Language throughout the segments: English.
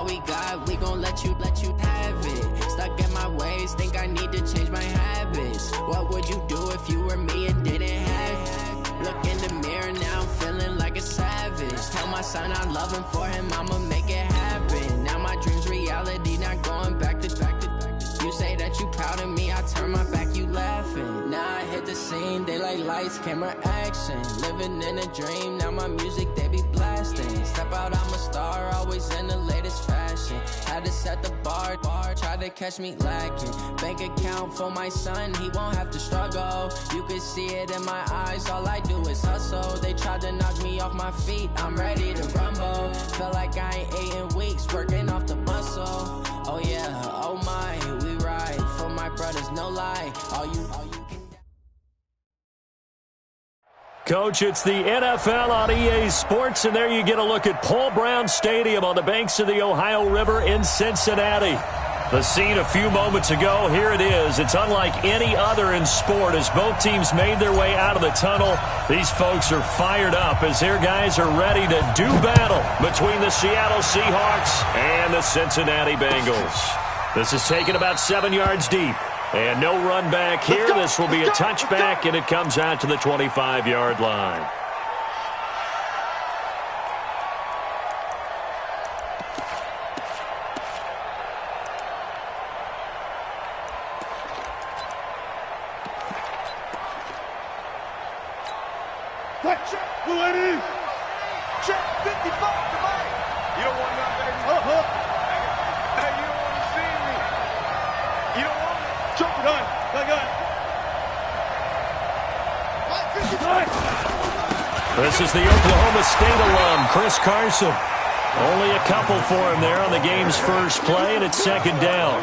all we got, we gon' let you have it. Stuck in my ways, think I need to change my habits. What would you do if you were me and didn't have it? Look in the mirror, now I'm feeling like a savage. Tell my son I love him, for him I'ma make it happen. Now my dream's reality, not going back to. You say that you proud of me, I turn my back, you laughing. Now I hit the scene, they like lights, camera, action. Living in a dream, now my music, they be blasting. Step out, I'm a star, always in the latest fashion. Had to set the bar, try to catch me lacking. Bank account for my son, he won't have to struggle. You can see it in my eyes, all I do is hustle. They tried to knock me off my feet, I'm ready to rumble. Feel like I ain't ate in weeks, working off the muscle. Oh yeah, oh my, we ride for my brothers, no lie. All you can. Coach, it's the NFL on EA Sports, and there you get a look at Paul Brown Stadium on the banks of the Ohio River in Cincinnati. The scene a few moments ago, here it is. It's unlike any other in sport as both teams made their way out of the tunnel. These folks are fired up as their guys are ready to do battle between the Seattle Seahawks and the Cincinnati Bengals. This is taken about 7 yards deep. And no run back here. This will be a touchback, and it comes out to the 25-yard line. Check 55 to Mike. You don't want nothing. Hey, you don't want to see me. You don't want it. Choke it on. This is the Oklahoma State alum, Chris Carson. Only a couple for him there on the game's first play, and it's second down.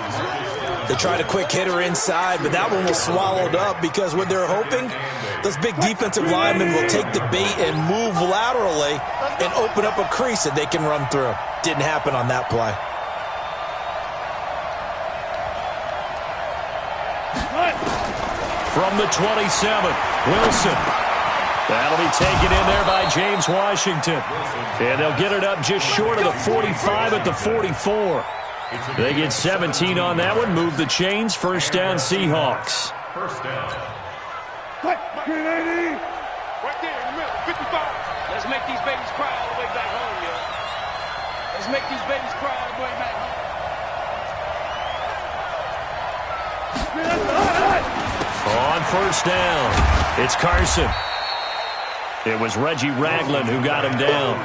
They tried a quick hitter inside, but that one was swallowed up because what they're hoping, those big defensive linemen will take the bait and move laterally and open up a crease that they can run through. Didn't happen on that play. From the 27, Wilson. That'll be taken in there by James Washington. And they'll get it up just short of the 45 at the 44. They get 17 on that one. Move the chains. First down, Seahawks. First down. Right there in the middle, 55. Let's make these babies cry all the way back home, yo. Let's make these babies cry all the way back home. On first down, it's Carson. It was Reggie Ragland who got him down.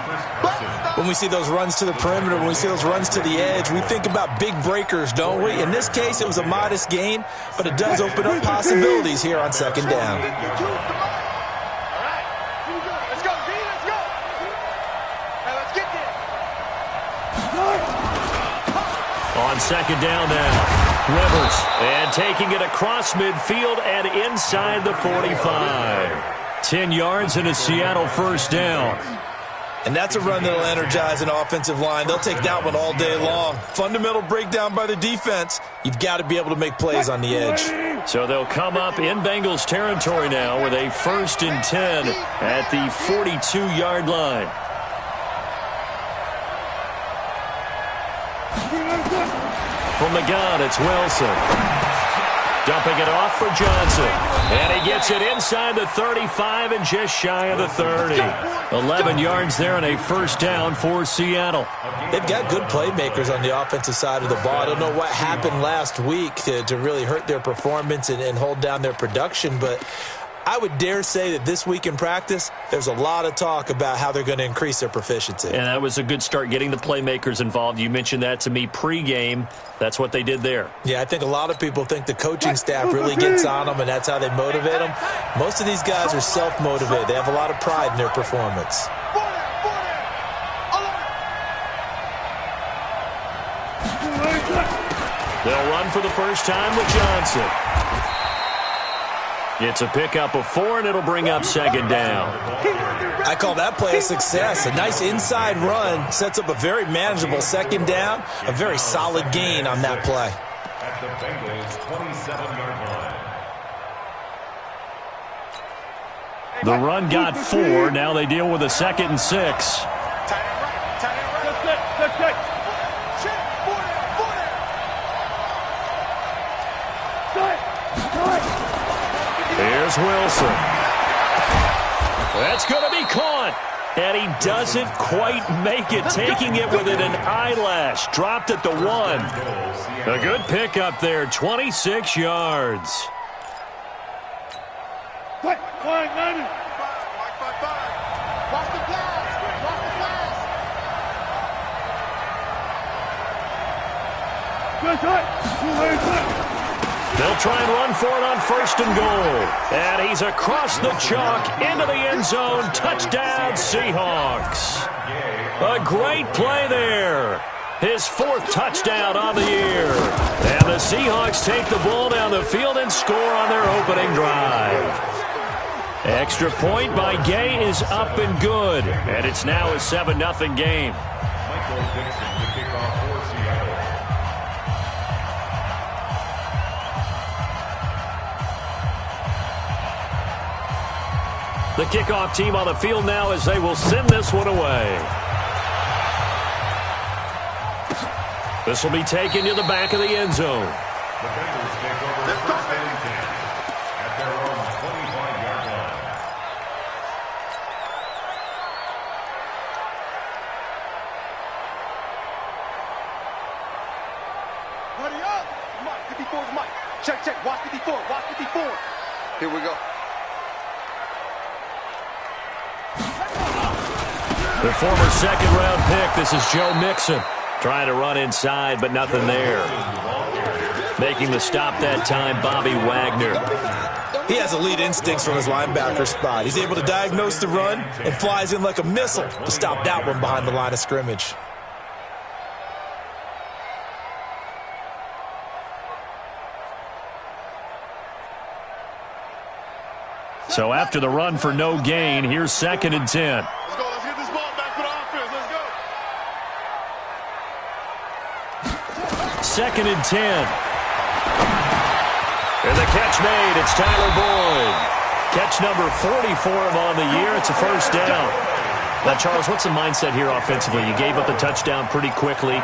When we see those runs to the perimeter, when we see those runs to the edge, we think about big breakers, don't we? In this case, it was a modest gain, but it does open up possibilities here on second down. On second down now, Rivers. And taking it across midfield and inside the 45. 10 yards and a Seattle first down. And that's a run that'll energize an offensive line. They'll take that one all day long. Fundamental breakdown by the defense. You've got to be able to make plays on the edge. So they'll come up in Bengals territory now with a 1st and 10 at the 42-yard line. From the gun, it's Wilson. Dumping it off for Johnson. And he gets it inside the 35 and just shy of the 30. 11 yards there and a first down for Seattle. They've got good playmakers on the offensive side of the ball. I don't know what happened last week to really hurt their performance and hold down their production, but I would dare say that this week in practice, there's a lot of talk about how they're going to increase their proficiency. And that was a good start, getting the playmakers involved. You mentioned that to me pregame. That's what they did there. Yeah, I think a lot of people think the coaching staff really gets on them, and that's how they motivate them. Most of these guys are self-motivated. They have a lot of pride in their performance. They'll run for the first time with Johnson. It's a pickup of 4, and it'll bring up second down. I call that play a success. A nice inside run sets up a very manageable second down, a very solid gain on that play. At the Bengals 27-yard line. The run got 4. Now they deal with a 2nd and 6. Tight end right. Here's Wilson. That's going to be caught. And he doesn't quite make it, taking it within an eyelash. Dropped at the 1. A good pickup there, 26 yards. Watch the pass. Watch the pass. They'll try and run for it on 1st and goal. And he's across the chalk into the end zone. Touchdown, Seahawks. A great play there. His 4th touchdown on the year. And the Seahawks take the ball down the field and score on their opening drive. Extra point by Gay is up and good. And it's now a 7-0 game. The kickoff team on the field now as they will send this one away. This will be taken to the back of the end zone. The Bengals take over first and 10 at their own 25-yard line. Hurry up! Mike, 54 is Mike. Check. Watch 54. Watch 54. Here we go. The former second-round pick, this is Joe Mixon. Trying to run inside, but nothing there. Making the stop that time, Bobby Wagner. He has elite instincts from his linebacker spot. He's able to diagnose the run and flies in like a missile to stop that one behind the line of scrimmage. So after the run for no gain, here's 2nd and 10. Let's go. Let's get this ball back for the offense. Let's go. 2nd and 10. And the catch made. It's Tyler Boyd. Catch number 40 for him on the year. It's a first down. Now, Charles, what's the mindset here offensively? You gave up the touchdown pretty quickly.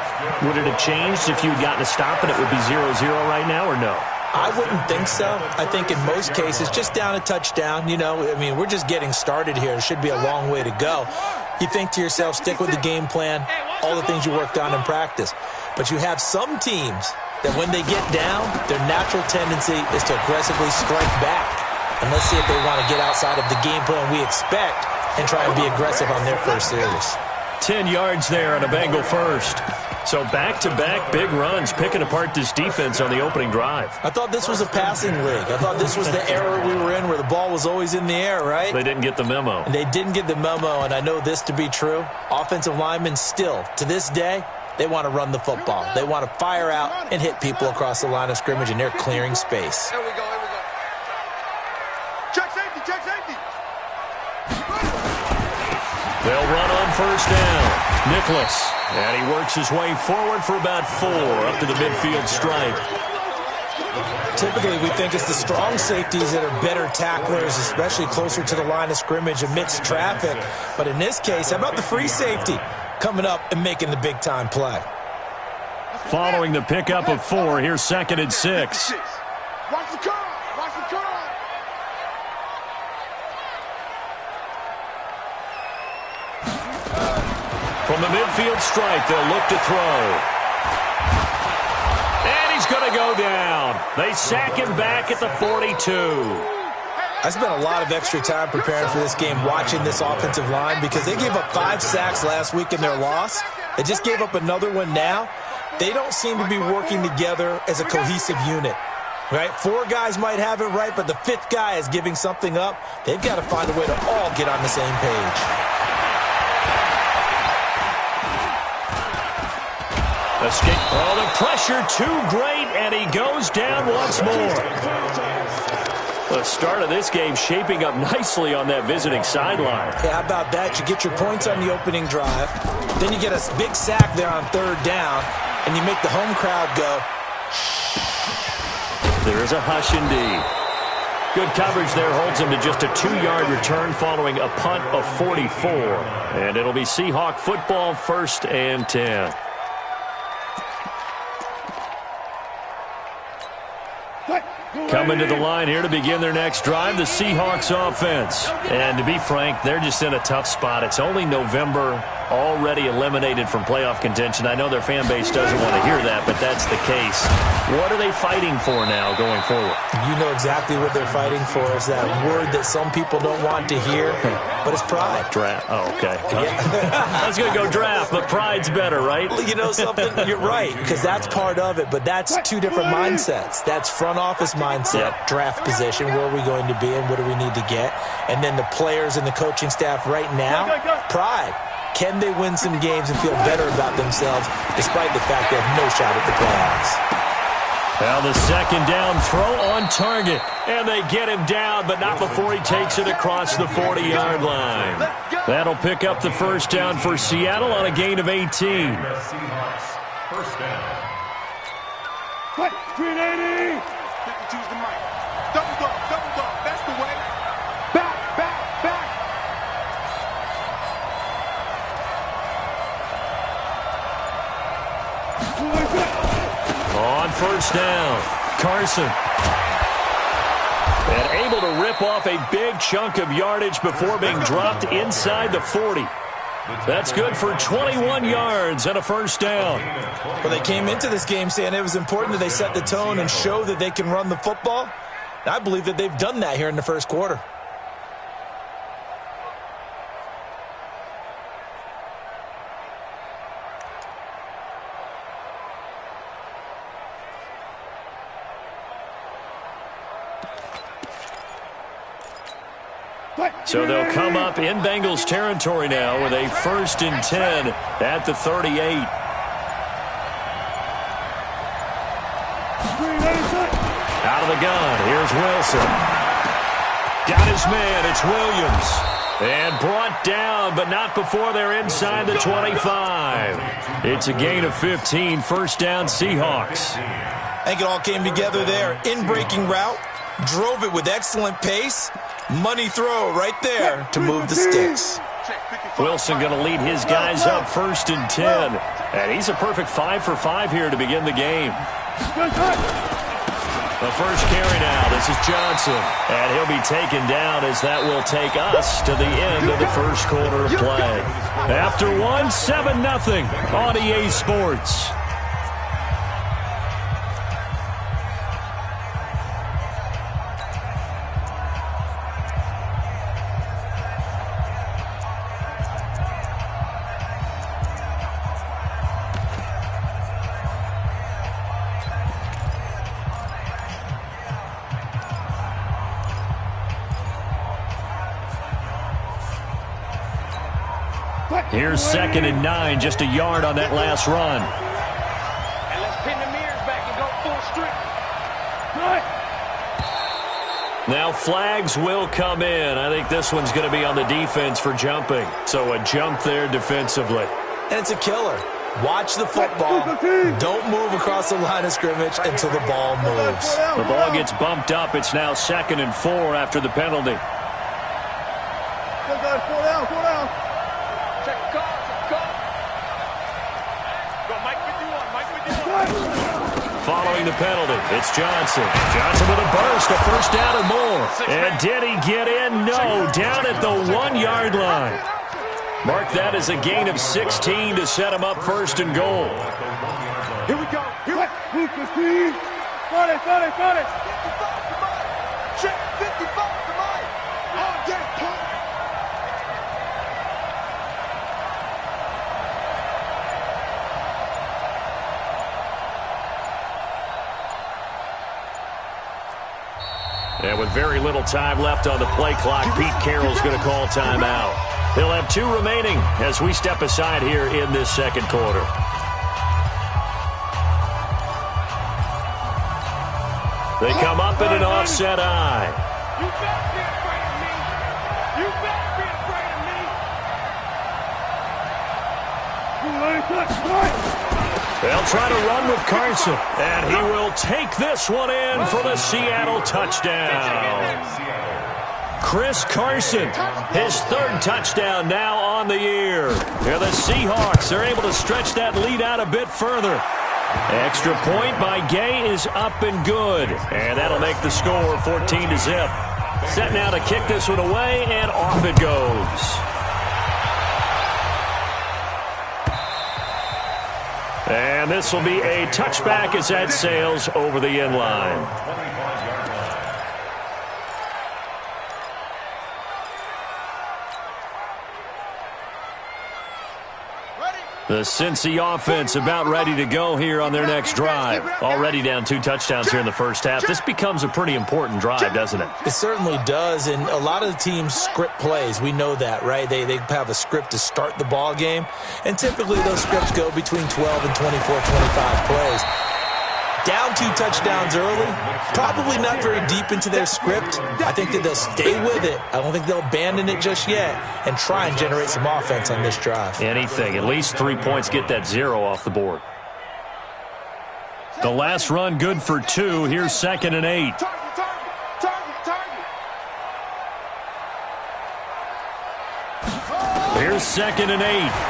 Would it have changed if you had gotten a stop and it would be 0-0 right now, or no? I wouldn't think so. I think in most cases, just down a touchdown, we're just getting started here. It should be a long way to go. You think to yourself, stick with the game plan, all the things you worked on in practice. But you have some teams that when they get down, their natural tendency is to aggressively strike back. And let's see if they want to get outside of the game plan we expect and try and be aggressive on their first series. 10 yards there on a Bengal first. So back-to-back big runs, picking apart this defense on the opening drive. I thought this was a passing league. I thought this was the era we were in where the ball was always in the air, right? They didn't get the memo. And they didn't get the memo, and I know this to be true. Offensive linemen still, to this day, they want to run the football. They want to fire out and hit people across the line of scrimmage, and they're clearing space. Here we go. Check safety. They'll run on first down. Nicholas. And he works his way forward for about 4 up to the midfield stripe. Typically, we think it's the strong safeties that are better tacklers, especially closer to the line of scrimmage amidst traffic. But in this case, how about the free safety coming up and making the big-time play? Following the pickup of 4, here's 2nd and 6. Watch the curve. From the midfield stripe, they'll look to throw. And he's going to go down. They sack him back at the 42. I spent a lot of extra time preparing for this game watching this offensive line because they gave up 5 sacks last week in their loss. They just gave up another one now. They don't seem to be working together as a cohesive unit. Right? 4 guys might have it right, but the 5th guy is giving something up. They've got to find a way to all get on the same page. Escape. Oh, the pressure too great, and he goes down once more. The start of this game shaping up nicely on that visiting sideline. Yeah, how about that? You get your points on the opening drive. Then you get a big sack there on 3rd down, and you make the home crowd go. There is a hush indeed. Good coverage there holds him to just a 2-yard return following a punt of 44. And it'll be Seahawk football, 1st and 10. Coming to the line here to begin their next drive, the Seahawks offense. And to be frank, they're just in a tough spot. It's only November, already eliminated from playoff contention. I know their fan base doesn't want to hear that, but that's the case. What are they fighting for now going forward? You know exactly what they're fighting for. Is that word that some people don't want to hear, but it's pride. Draft. Oh, okay. I was going to go draft, but pride's better, right? You know something? You're right, because that's part of it, but that's two different mindsets. That's front office mindset, draft position, where are we going to be and what do we need to get? And then the players and the coaching staff right now, pride. Can they win some games and feel better about themselves despite the fact they have no shot at the playoffs? Now the second down throw on target. And they get him down, but not before he takes it across the 40-yard line. That'll pick up the first down for Seattle on a gain of 18. First down. 380. 52's the mic. Double dog, that's the way. Back. On first down, Carson. And able to rip off a big chunk of yardage before being dropped inside the 40. That's good for 21 yards and a first down. Well, they came into this game saying it was important that they set the tone and show that they can run the football. I believe that they've done that here in the first quarter. So they'll come up in Bengals territory now with a 1st and 10 at the 38. Out of the gun, here's Wilson. Got his man, it's Williams. And brought down, but not before they're inside the 25. It's a gain of 15, first down Seahawks. I think it all came together there. In-breaking route, drove it with excellent pace. Money throw right there to move the sticks. Wilson going to lead his guys up 1st and 10. And he's a perfect 5 for 5 here to begin the game. The first carry now. This is Johnson. And he'll be taken down as that will take us to the end of the first quarter of play. After 1, 7-0 on EA Sports. Here's 2nd and 9, just a yard on that last run. And let's pin the mirrors back and go full strip. Now flags will come in. I think this one's going to be on the defense for jumping. So a jump there defensively. And it's a killer. Watch the football. Don't move across the line of scrimmage until the ball moves. The ball gets bumped up. It's now 2nd and 4 after the penalty. Four down. Check the call. Go, Mike 51. Following the penalty, it's Johnson. Johnson with a burst, a first down and more. And did he get in? No, down at the 1-yard line. Mark that as a gain of 16 to set him up 1st and goal. Here we go. Got it. 55 to Mike. Oh, yeah, And with very little time left on the play clock, Pete Carroll's going to call timeout. He'll have 2 remaining as we step aside here in this second quarter. They come up in an offset eye. You better be afraid of me. You better be afraid of me. They'll try to run with Carson, and he will take this one in for the Seattle touchdown. Chris Carson, his 3rd touchdown now on the year. And the Seahawks are able to stretch that lead out a bit further. Extra point by Gay is up and good. And that'll make the score 14-0. Set now to kick this one away, and off it goes. And this will be a touchback as that sails over the end line. The Cincy offense about ready to go here on their next drive. Already down 2 touchdowns here in the first half. This becomes a pretty important drive, doesn't it? It certainly does, and a lot of the teams script plays. We know that, right? They have a script to start the ball game, and typically those scripts go between 12 and 24, 25 plays. Down 2 touchdowns early, probably not very deep into their script. I think that they'll stay with it. I don't think they'll abandon it just yet and try and generate some offense on this drive. Anything, at least 3 points, get that 0 off the board. The last run good for 2. Here's 2nd and 8. Here's 2nd and 8.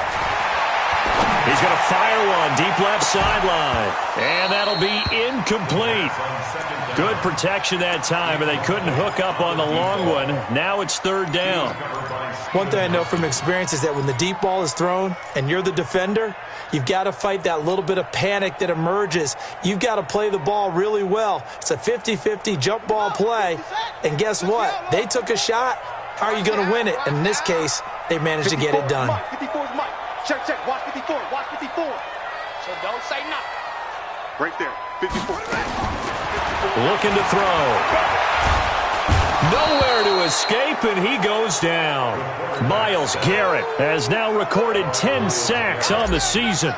He's going to fire one deep left sideline. And that'll be incomplete. Good protection that time, and they couldn't hook up on the long one. Now it's 3rd down. One thing I know from experience is that when the deep ball is thrown and you're the defender, you've got to fight that little bit of panic that emerges. You've got to play the ball really well. It's a 50-50 jump ball play. And guess what? They took a shot. How are you going to win it? And in this case, they managed to get it done. Check, watch 54, watch 54. So don't say nothing. Right there, 54. Looking to throw. Nowhere to escape, and he goes down. Myles Garrett has now recorded 10 sacks on the season.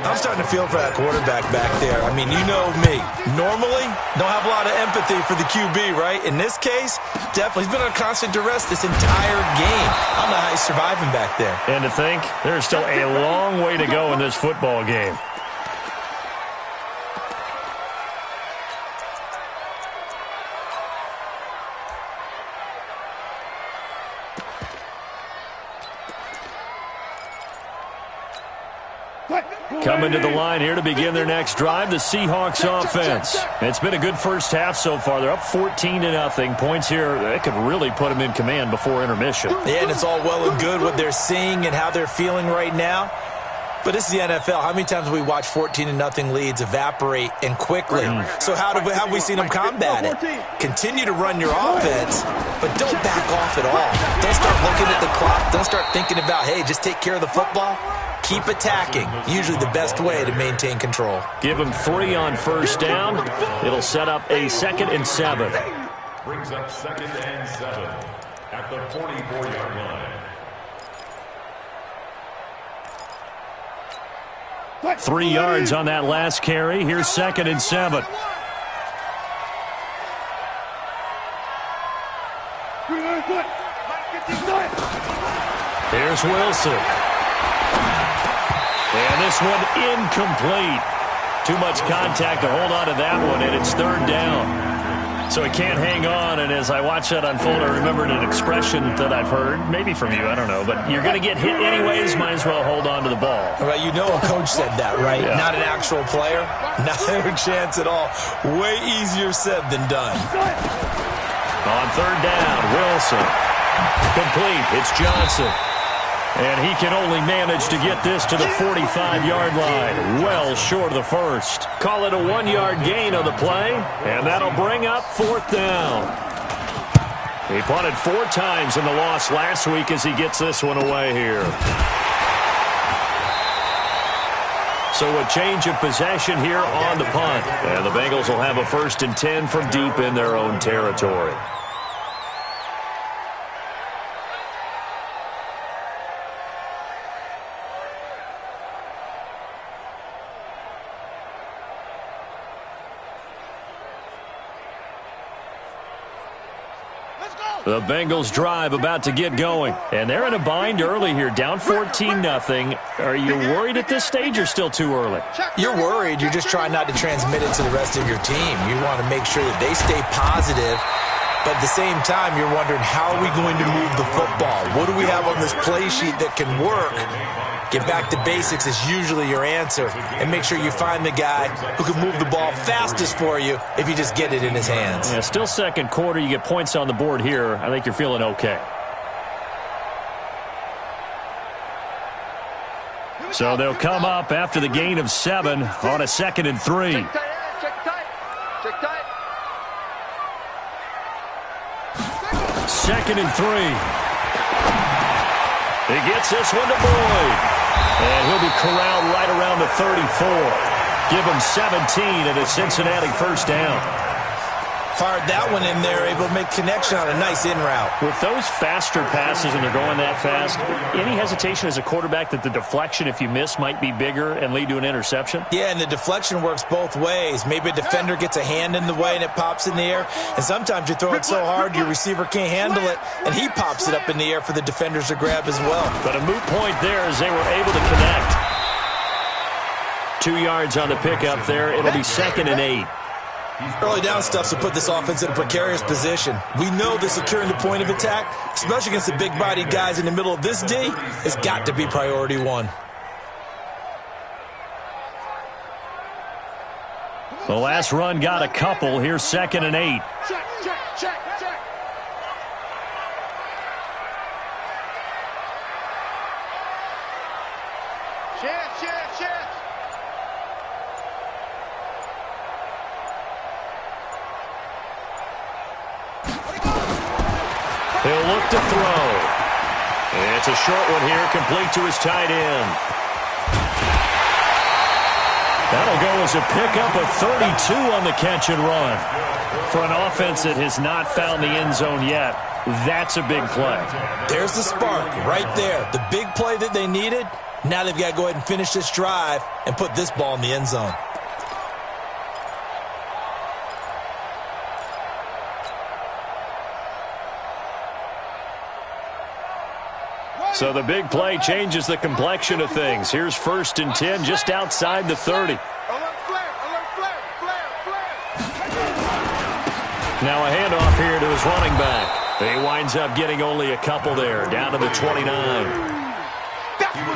I'm starting to feel for that quarterback back there. I mean, you know me. Normally, don't have a lot of empathy for the QB, right? In this case, definitely. He's been on constant duress this entire game. I don't know how he's surviving back there. And to think, there's still a long way to go in this football game. Coming to the line here to begin their next drive, the Seahawks offense. It's been a good first half so far. They're up 14-0. Points here, that could really put them in command before intermission. Yeah, and it's all well and good what they're seeing and how they're feeling right now. But this is the NFL. How many times have we watched 14-0 leads evaporate and quickly? So how have we seen them combat it? Continue to run your offense, but don't back off at all. Don't start looking at the clock. Don't start thinking about, hey, just take care of the football. Keep attacking. Usually the best way to maintain control. Give them 3 on first down. It'll set up a 2nd and 7. Brings up 2nd and 7 at the 44-yard line. 3 yards on that last carry. Here's 2nd and 7. Here's Wilson. And this one incomplete. Too much contact to hold on to that one, and it's 3rd down. So he can't hang on, and as I watch that unfold, I remembered an expression that I've heard, maybe from you, I don't know, but you're going to get hit anyways, might as well hold on to the ball. Right, you know a coach said that, right? Yeah. Not an actual player. Not a chance at all. Way easier said than done. On 3rd down, Wilson. Complete. It's Johnson. And he can only manage to get this to the 45-yard line. Well short of the first. Call it a 1-yard gain on the play. And that'll bring up 4th down. He punted 4 times in the loss last week as he gets this one away here. So a change of possession here on the punt. And the Bengals will have a 1st and 10 from deep in their own territory. The Bengals drive about to get going. And they're in a bind early here, down 14-0. Are you worried at this stage or still too early? You're worried. You're just trying not to transmit it to the rest of your team. You want to make sure that they stay positive But at the same time, you're wondering, how are we going to move the football? What do we have on this play sheet that can work? Get back to basics is usually your answer. And make sure you find the guy who can move the ball fastest for you if you just get it in his hands. Yeah, still second quarter. You get points on the board here. I think you're feeling okay. So they'll come up after the gain of 7 on a 2nd and 3. Check tight. Check tight. 2nd and 3. He gets this one to Boyd. And he'll be corralled right around the 34. Give him 17 and a Cincinnati first down. Fired that one in there, able to make connection on a nice in route. With those faster passes and they're going that fast, any hesitation as a quarterback that the deflection, if you miss, might be bigger and lead to an interception? Yeah, and the deflection works both ways. Maybe a defender gets a hand in the way and it pops in the air. And sometimes you throw it so hard your receiver can't handle it, and he pops it up in the air for the defenders to grab as well. But a moot point there as they were able to connect. 2 yards on the pickup there. It'll be 2nd and 8. Early down stuff to put this offense in a precarious position. We know that securing the point of attack, especially against the big-bodied guys in the middle of this D, has got to be priority one. The last run got a couple. Here's 2nd and 8. Check. Chance. He'll look to throw. It's a short one here, complete to his tight end. That'll go as a pickup of 32 on the catch and run. For an offense that has not found the end zone yet, that's a big play. There's the spark right there. The big play that they needed. Now they've got to go ahead and finish this drive and put this ball in the end zone. So the big play changes the complexion of things. Here's 1st and 10 just outside the 30. Now a handoff here to his running back. He winds up getting only a couple there, down to the 29.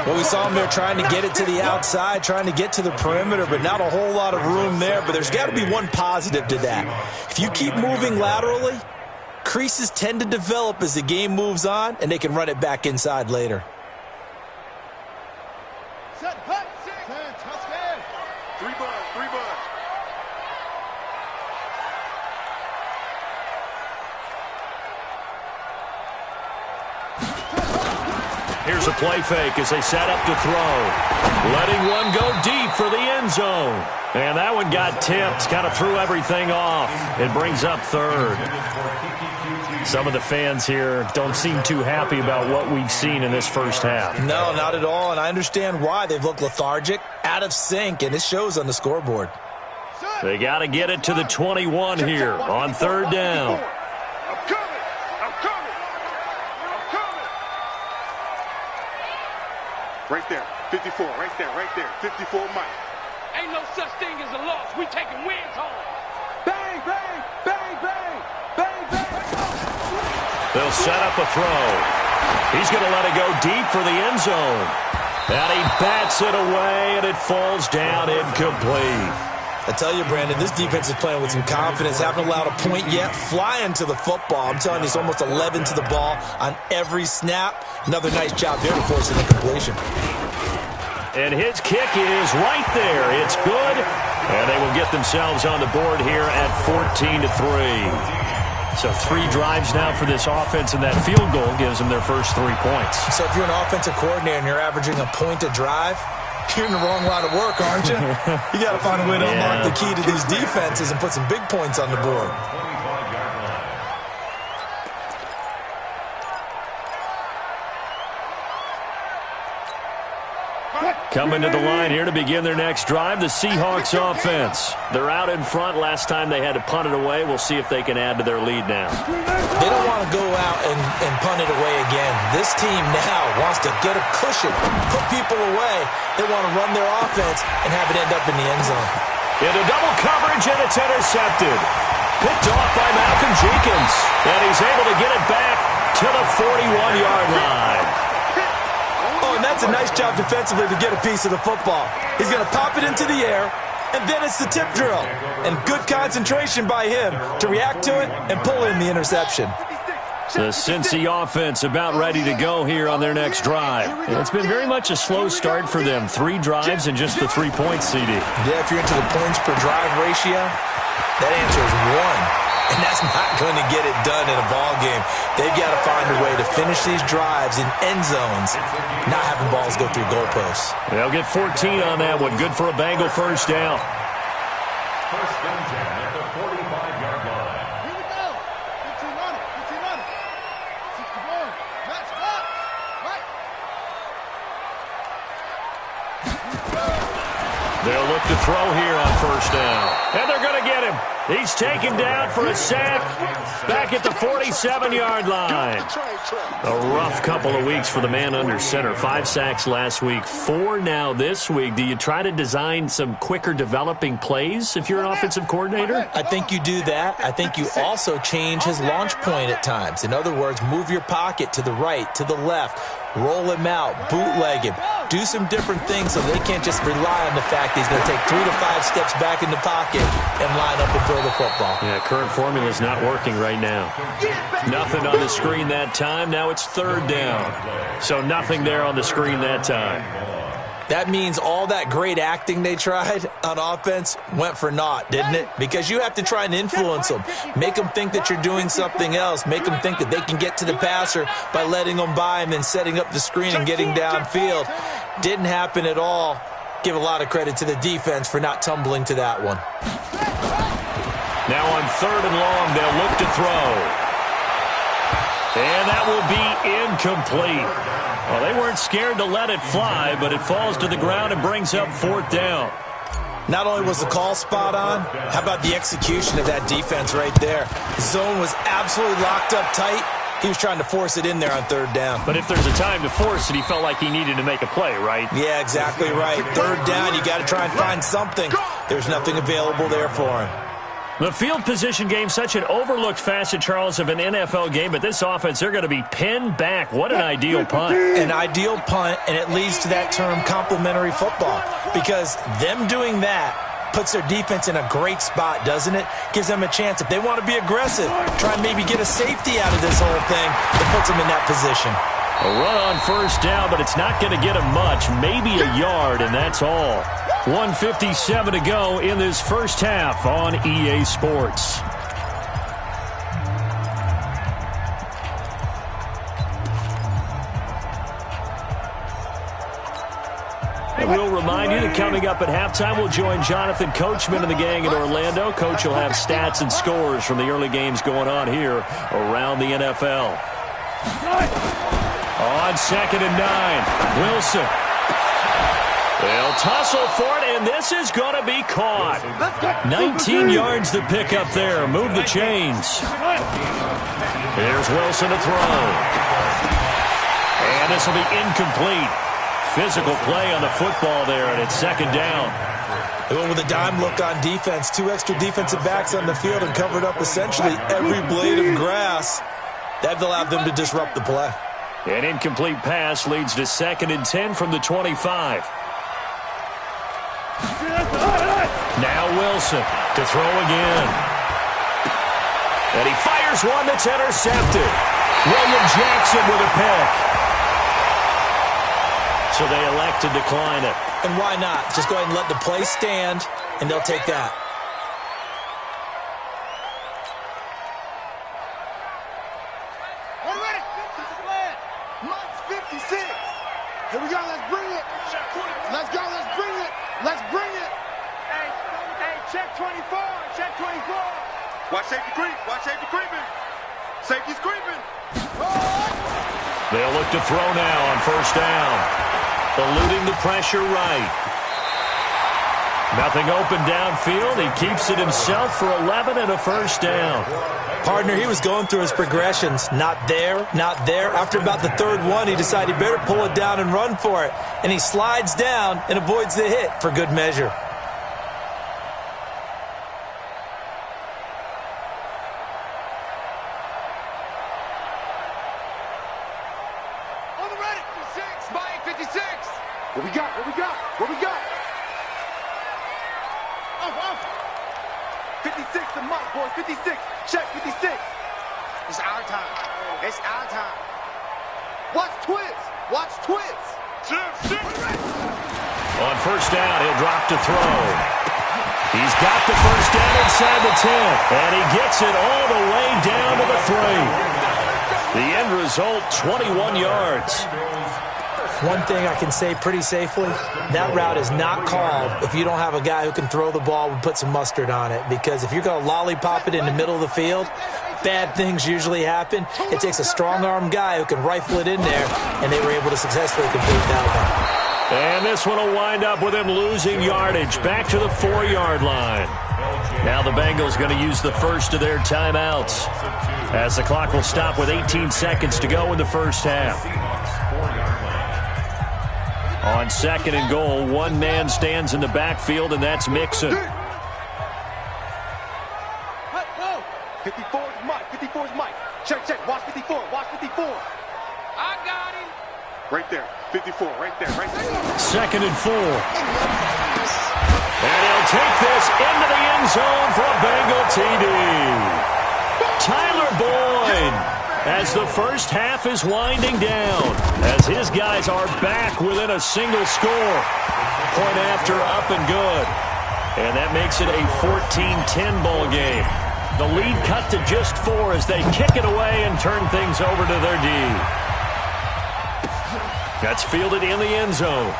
Well, we saw him there trying to get it to the outside, trying to get to the perimeter, but not a whole lot of room there. But there's got to be one positive to that. If you keep moving laterally, creases tend to develop as the game moves on, and they can run it back inside later. Three buns. Here's a play fake as they set up to throw. Letting one go deep for the end zone. And that one got tipped, kind of threw everything off. It brings up 3rd. Some of the fans here don't seem too happy about what we've seen in this first half. No, not at all, and I understand why. They've looked lethargic, out of sync, and it shows on the scoreboard. They got to get it to the 21 here on 3rd down. I'm coming. Right there, 54, right there, 54 Mike. Ain't no such thing as a loss. We taking wins home. Bang, bang, bang, bang, bang, bang. They'll set up a throw. He's going to let it go deep for the end zone. And he bats it away, and it falls down incomplete. I tell you, Brandon, this defense is playing with some confidence. Haven't allowed a point yet. Flying to the football. I'm telling you, it's almost 11 to the ball on every snap. Another nice job there to force an incompletion. And his kick is right there. It's good. And they will get themselves on the board here at 14-3. So 3 drives now for this offense, and that field goal gives them their first 3 points. So if you're an offensive coordinator and you're averaging a point a drive, you're in the wrong line of work, aren't you? You got to find a way to unlock the key to these defenses and put some big points on the board. Coming to the line here to begin their next drive, the Seahawks offense. They're out in front. Last time they had to punt it away. We'll see if they can add to their lead now. They don't want to go out and punt it away again. This team now wants to get a cushion, put people away. They want to run their offense and have it end up in the end zone. Into double coverage, and it's intercepted. picked off by Malcolm Jenkins. And he's able to get it back to the 41-yard line. Oh, and that's a nice job defensively to get a piece of the football. He's going to pop it into the air, and then it's the tip drill. And good concentration by him to react to it and pull in the interception. The Cincy offense about ready to go here on their next drive. And it's been very much a slow start for them. 3 drives and just the 3 points, CD. Yeah, if you're into the points per drive ratio, that answer is 1. And that's not going to get it done in a ball game. They've got to find a way to finish these drives in end zones, not having balls go through goalposts. They'll get 14 on that one. Good for a Bengal first down. First down at the 45-yard line. Here we go. 15 on it. 15 on it. 61. Match up. Right. They'll look to throw here on first down. And they're going to get him. He's taken down for a sack back at the 47-yard line. A rough couple of weeks for the man under center. 5 sacks last week, 4 now this week. Do you try to design some quicker developing plays if you're an offensive coordinator? I think you do that. I think you also change his launch point at times. In other words, move your pocket to the right, to the left, roll him out, bootleg him. Do some different things so they can't just rely on the fact that he's going to take 3 to 5 steps back in the pocket and line up and throw the football. Yeah, current formula is not working right now. Nothing on the screen that time. Now it's third down. So nothing there on the screen that time. That means all that great acting they tried on offense went for naught, didn't it? Because you have to try and influence them. Make them think that you're doing something else. Make them think that they can get to the passer by letting them by and then setting up the screen and getting downfield. Didn't happen at all. Give a lot of credit to the defense for not tumbling to that one. Now on 3rd and long, they'll look to throw. And that will be incomplete. Well, they weren't scared to let it fly, but it falls to the ground and brings up 4th down. Not only was the call spot on, how about the execution of that defense right there? The zone was absolutely locked up tight. He was trying to force it in there on 3rd down. But if there's a time to force it, he felt like he needed to make a play, right? Yeah, exactly right. 3rd down, you got to try and find something. There's nothing available there for him. The field position game, such an overlooked facet, Charles, of an NFL game, but this offense, they're going to be pinned back. What an ideal punt. An ideal punt, and it leads to that term complementary football, because them doing that puts their defense in a great spot, doesn't it? Gives them a chance. If they want to be aggressive, try and maybe get a safety out of this whole thing, it puts them in that position. A run on first down, but it's not going to get him much, maybe a yard, and that's all. 1:57 to go in this first half on EA Sports. And we'll remind you that coming up at halftime, we'll join Jonathan Coachman and the gang in Orlando. Coach will have stats and scores from the early games going on here around the NFL. On 2nd and 9, Wilson. They'll tussle for it, and this is going to be caught. 19 yards to pick up there. Move the chains. Here's Wilson to throw. And this will be incomplete. Physical play on the football there, and it's 2nd down. They went with a dime look on defense. 2 extra defensive backs on the field and covered up essentially every blade of grass. That allowed them to disrupt the play. An incomplete pass leads to 2nd and 10 from the 25. Now Wilson to throw again. And he fires one that's intercepted. William Jackson with a pick. So they elect to decline it. And why not? Just go ahead and let the play stand, and they'll take that. We're ready. Month 56. Here we go. Let's bring it. Let's go. Let's bring it. Let's bring it. Hey, check 24. Check 24. Watch safety creep. Watch safety creeping. Safety's creeping. They'll look to throw now on first down. Eluding the pressure right. Nothing open downfield. He keeps it himself for 11 and a first down. Partner, he was going through his progressions. Not there, not there. After about the 3rd one, he decided he better pull it down and run for it. And he slides down and avoids the hit for good measure. 56 to Mike, boys. 56. Check 56. It's our time. It's our time. Watch twins. Watch twins. On first down, he'll drop to throw. He's got the first down inside the 10, and he gets it all the way down to the 3. The end result, 21 yards. One thing I can say pretty safely, that route is not called if you don't have a guy who can throw the ball and put some mustard on it. Because if you're going to lollipop it in the middle of the field, bad things usually happen. It takes a strong-arm guy who can rifle it in there, and they were able to successfully complete that one. And this one will wind up with him losing yardage back to the 4-yard line. Now the Bengals going to use the first of their timeouts as the clock will stop with 18 seconds to go in the first half. On second and goal, one man stands in the backfield, and that's Mixon. 54 is Mike. 54 is Mike. Check, check. Watch 54. Watch 54. I got him. Right there. 54. Right there. Right there. Second and 4. And he'll take this into the end zone for a Bengal TD. Tyler Boyd, as the first half is winding down, as his guys are back within a single score. Point after, up and good. And that makes it a 14-10 ball game. The lead cut to just 4 as they kick it away and turn things over to their D. That's fielded in the end zone.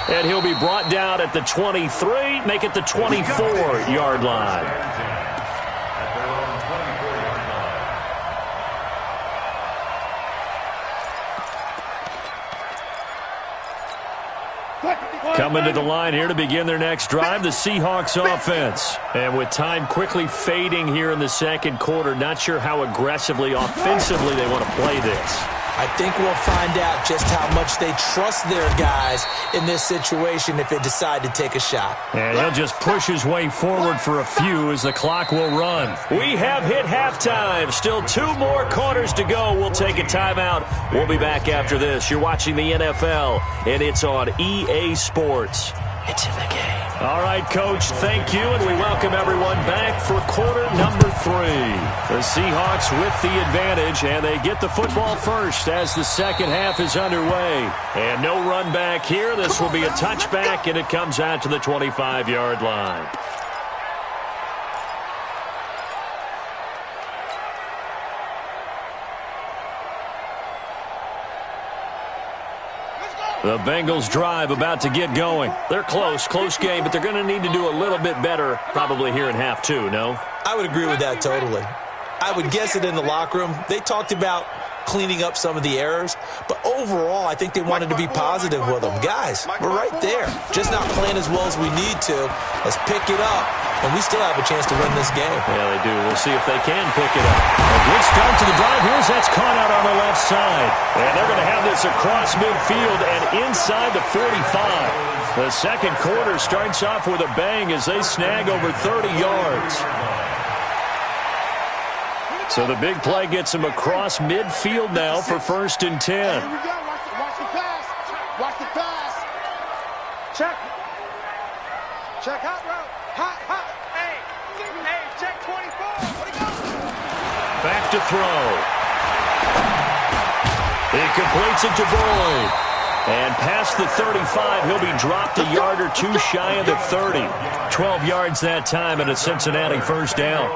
And he'll be brought down at the 23, make it the 24-yard line. Coming to the line here to begin their next drive, the Seahawks offense. And with time quickly fading here in the second quarter, not sure how aggressively, offensively they want to play this. I think we'll find out just how much they trust their guys in this situation if they decide to take a shot. And he'll just push his way forward for a few as the clock will run. We have hit halftime. Still 2 more quarters to go. We'll take a timeout. We'll be back after this. You're watching the NFL, and it's on EA Sports. It's in the game. All right, Coach, thank you, and we welcome everyone back for quarter number 3. The Seahawks with the advantage, and they get the football first as the second half is underway. And no run back here. This will be a touchback, and it comes out to the 25-yard line. The Bengals drive about to get going. They're close game, but they're going to need to do a little bit better probably here in half 2, no? I would agree with that totally. I would guess it in the locker room. They talked about cleaning up some of the errors, but overall I think they wanted to be positive with them. Guys, we're right there. Just not playing as well as we need to. Let's pick it up, and we still have a chance to win this game. Yeah, they do. We'll see if they can pick it up. A good start to the drive. Here's that's caught out on the left side. And they're going to have this across midfield and inside the 45. The second quarter starts off with a bang as they snag over 30 yards. So the big play gets them across midfield now for 1st and 10. Here we go. Watch the pass. Watch the pass. Check. Check hot route. Hot. Hey, check 24. What do you got? Back to throw. He completes it to Boyd. And past the 35, he'll be dropped a yard or 2 shy of the 30. 12 yards that time and a Cincinnati first down.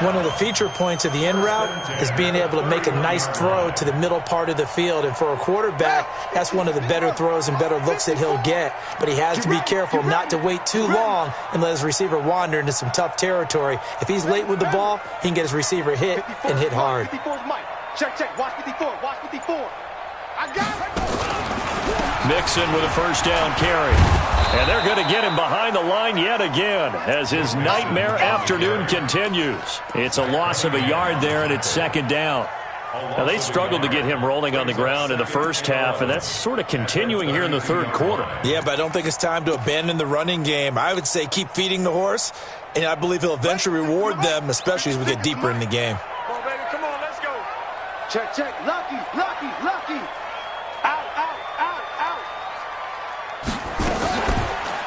One of the feature points of the in route is being able to make a nice throw to the middle part of the field. And for a quarterback, that's one of the better throws and better looks that he'll get. But he has to be careful not to wait too long and let his receiver wander into some tough territory. If he's late with the ball, he can get his receiver hit and hit hard. 54 is Mike. Check. Watch 54. Watch 54. I got it. Mixon with a first down carry. And they're going to get him behind the line yet again as his nightmare afternoon continues. It's a loss of a yard there, and it's second down. Now, they struggled to get him rolling on the ground in the first half, and that's sort of continuing here in the third quarter. Yeah, but I don't think it's time to abandon the running game. I would say keep feeding the horse, and I believe he'll eventually reward them, especially as we get deeper in the game. Come on, baby. Come on, let's go. Check. Lucky. Out.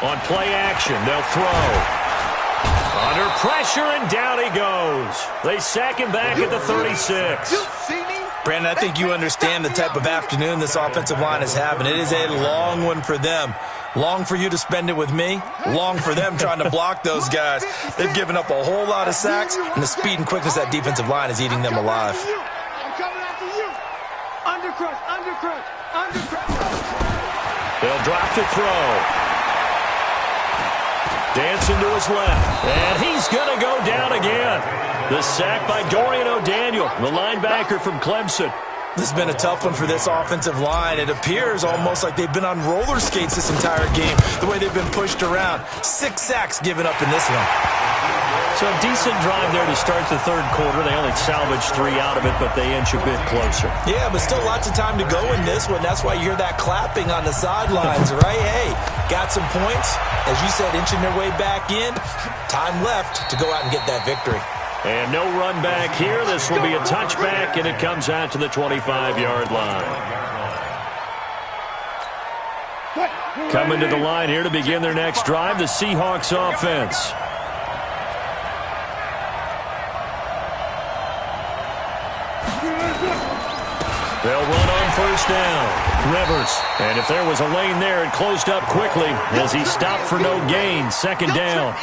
On play action, they'll throw. Under pressure, and down he goes. They sack him back at the 36. Brandon, I think you understand the type of afternoon this offensive line is having. It is a long one for them. Long for you to spend it with me. Long for them trying to block those guys. They've given up a whole lot of sacks, and the speed and quickness of that defensive line is eating them alive. I'm coming after you. Undercrush, undercrush, undercrush. They'll drop to throw. Dancing to his left, and he's going to go down again. The sack by Dorian O'Daniel, the linebacker from Clemson. This has been a tough one for this offensive line. It appears almost like they've been on roller skates this entire game, the way they've been pushed around. 6 sacks given up in this one. So a decent drive there to start the third quarter. They only salvaged 3 out of it, but they inch a bit closer. Yeah, but still lots of time to go in this one. That's why you hear that clapping on the sidelines, right? Hey, got some points. As you said, inching their way back in. Time left to go out and get that victory. And no run back here. This will be a touchback, and it comes out to the 25-yard line. Coming to the line here to begin their next drive, the Seahawks offense. They'll run on first down. Rivers. And if there was a lane there, it closed up quickly as he stopped for no gain. Second down.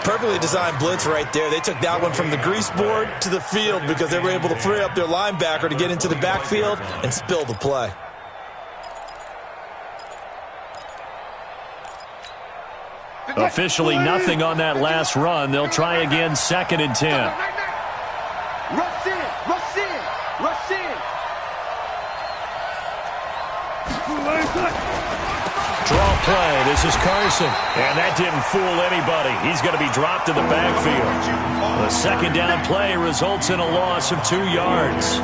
Perfectly designed blitz right there. They took that one from the grease board to the field because they were able to free up their linebacker to get into the backfield and spill the play. Officially nothing on that last run. They'll try again, 2nd and 10. Rush in, rush in, rush in. Draw play. This is Carson. And that didn't fool anybody. He's going to be dropped in the backfield. The second down play results in a loss of 2 yards.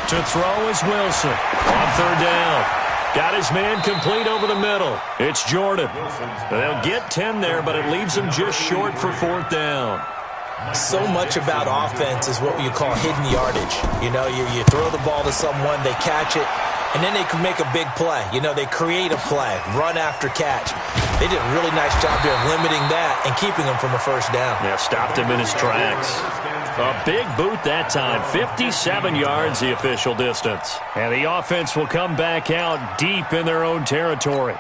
To throw is Wilson on third down. Got his man complete over the middle. It's Jordan. They'll get 10 there, but it leaves them just short for 4th down. So much about offense is what you call hidden yardage. You know, you throw the ball to someone, they catch it, and then they can make a big play. You know, they create a play, run after catch. They did a really nice job there of limiting that and keeping him from a first down. Yeah, stopped him in his tracks. A big boot that time. 57 yards the official distance. And the offense will come back out deep in their own territory.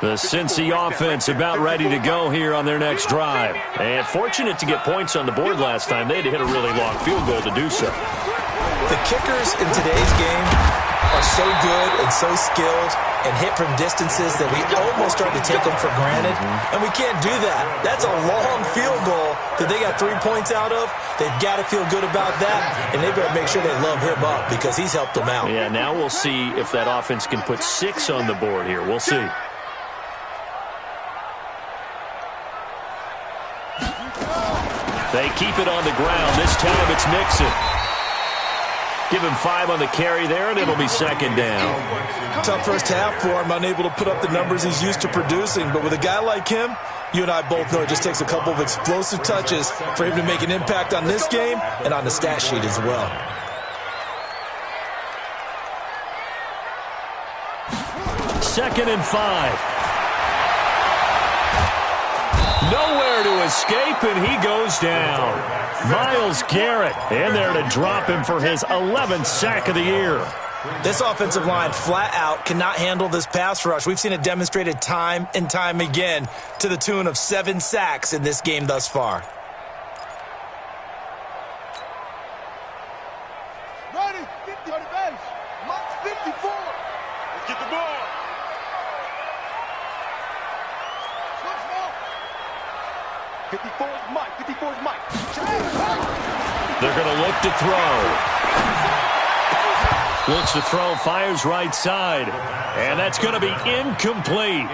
The Cincy offense about ready to go here on their next drive. And fortunate to get points on the board last time. They had to hit a really long field goal to do so. The kickers in today's game are so good and so skilled and hit from distances that we almost start to take them for granted. And we can't do that. That's a long field goal that they got 3 points out of. They've got to feel good about that, and they better make sure they love him up because he's helped them out. Yeah, now we'll see if that offense can put 6 on the board here. We'll see. They keep it on the ground. This time it's Mixon. Give him 5 on the carry there, and it'll be 2nd down. Tough first half for him, unable to put up the numbers he's used to producing. But with a guy like him, you and I both know it just takes a couple of explosive touches for him to make an impact on this game and on the stat sheet as well. Second and 5. Nowhere to escape, and he goes down. Myles Garrett in there to drop him for his 11th sack of the year. This offensive line flat out cannot handle this pass rush. We've seen it demonstrated time and time again to the tune of 7 sacks in this game thus far. Ready, 50 on the bench. Mark 54. Let's get the ball. 54 is Mike. 54 is Mike. They're going to look to throw. Looks to throw, fires right side. And that's going to be incomplete.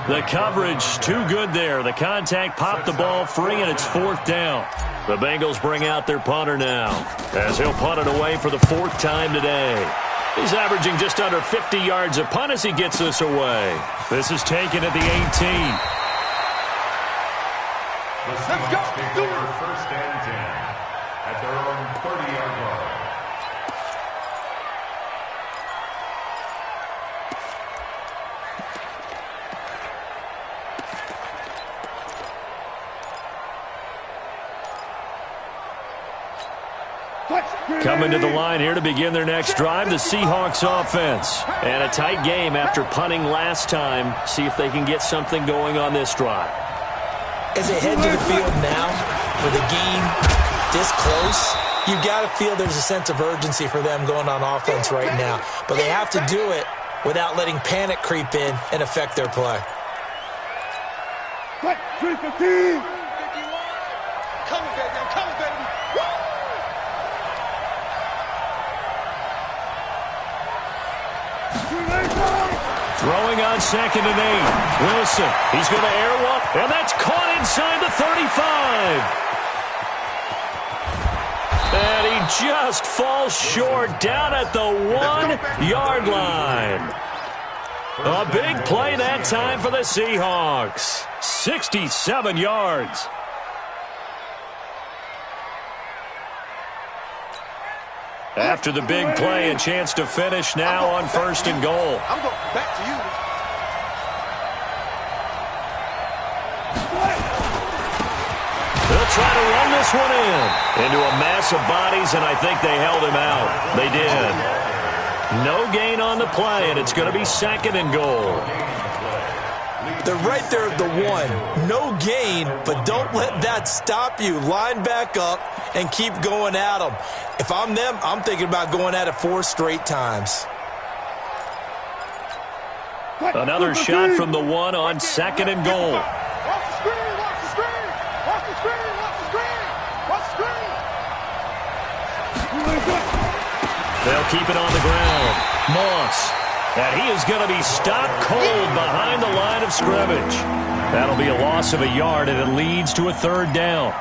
The coverage too good there. The contact popped the ball free, and it's 4th down. The Bengals bring out their punter now, as he'll punt it away for the 4th time today. He's averaging just under 50 yards a punt as he gets this away. This is taken at the 18. The Seahawks take over first and 10 at their own 30-yard line. Coming to the line here to begin their next drive, the Seahawks offense. And a tight game after punting last time. See if they can get something going on this drive. As they head to the field now, with a game this close, you've got to feel there's a sense of urgency for them going on offense right now. But they have to do it without letting panic creep in and affect their play. Coming, baby. I'm coming, baby. Throwing on 2nd and 8. Wilson, he's going to air one, and that's caught inside the 35. And he just falls short down at the 1-yard line. A big play that time for the Seahawks. 67 yards. After the big play, a chance to finish now on 1st and goal. I'm going back to you. They'll try to run this one into a mass of bodies, and I think they held him out. They did. No gain on the play, and it's going to be 2nd and goal. They're right there at the 1. No gain, but don't let that stop you. Line back up and keep going at them. If I'm them, I'm thinking about going at it 4 straight times. Another shot from the 1 on 2nd and goal. Watch the screen, watch the screen. Watch the screen, watch the screen. Watch the screen. They'll keep it on the ground. Moss. And he is going to be stopped cold behind the line of scrimmage. That'll be a loss of a yard, and it leads to a 3rd down.